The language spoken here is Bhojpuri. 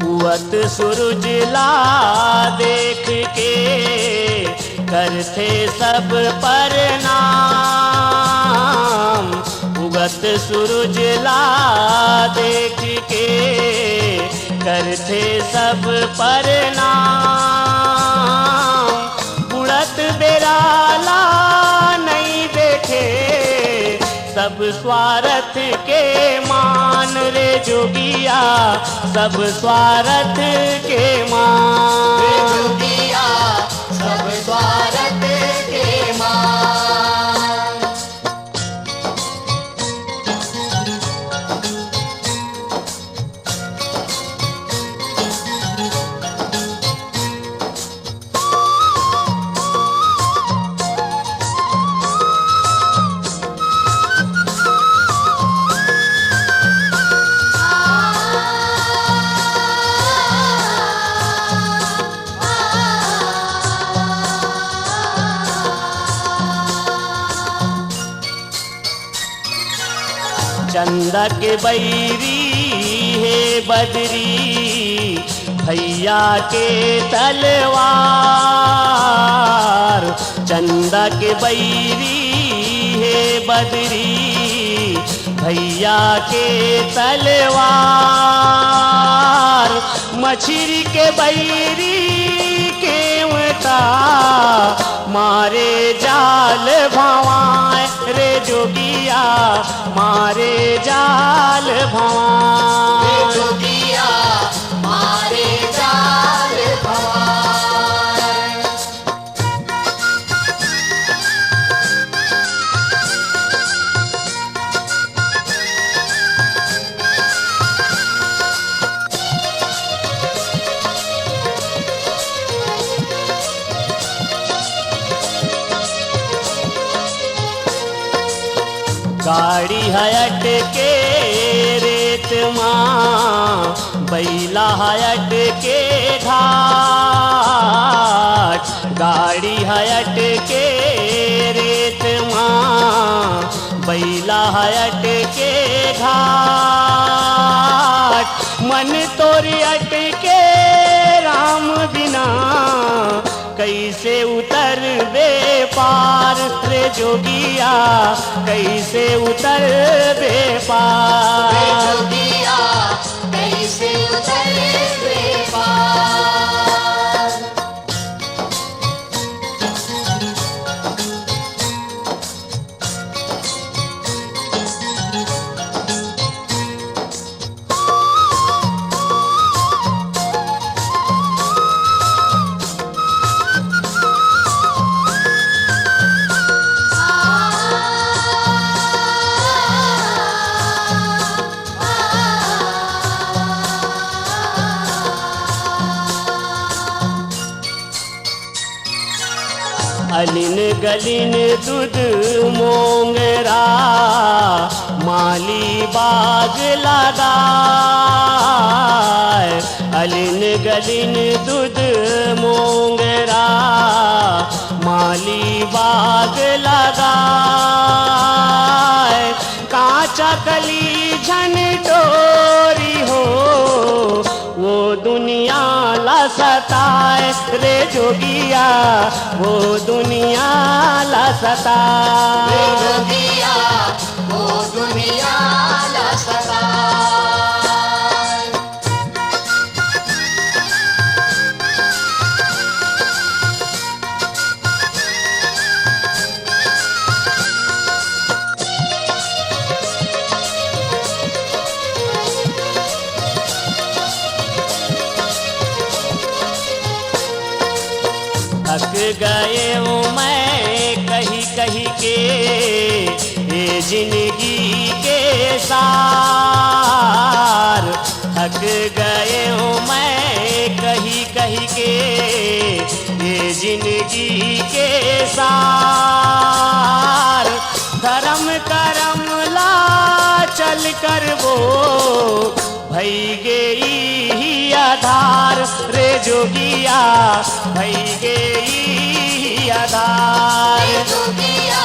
उगत सूरज ला देख के करते सब प्रणाम। उगत सूरज ला देख के करते सब प्रणाम। बुढ़त बेराला नहीं देखे सब स्वार्थ के मान रे जोगिया, सब स्वार्थ के मान रे जोगिया, सब स्वार्थ के मान। चंदा के बैरी है बदरी भैया के तलवार। चंदा के बैरी है बदरी भैया के तलवार। मछली के बैरी केवटा मारे जाल भवाए रे जोगिया, मारे जाल भवाए रे जोगिया, मारे जाल भवाए। गाड़ी हयट के रेत माँ बैला हयट के घाट। गाड़ी हयट के रेत माँ बैला हयट के घाट। मन तोरी अट के राम बिना कैसे उतर बे पार रे जोगिया, कैसे उतर बे पार रे जोगिया, कैसे उतर बे पार। अलिन गलिन दूध मोंगरा माली बाग लगाए। अलिन गलिन दूध मोंगरा माली बाग लगाए। कांचा कली झनटोरी हो वो दुनिया ला सताए रे जोगिया, वो दुनिया ला सताए रे जोगिया, वो दुनिया ला सताए। थक गए हूँ मैं कही कही के ये जिंदगी के सार। थक गए हूँ मैं कही कही के ये जिंदगी के सार। धर्म करम ला चल कर वो भई गई आधार रे जोगिया भई गई आधार जोगिया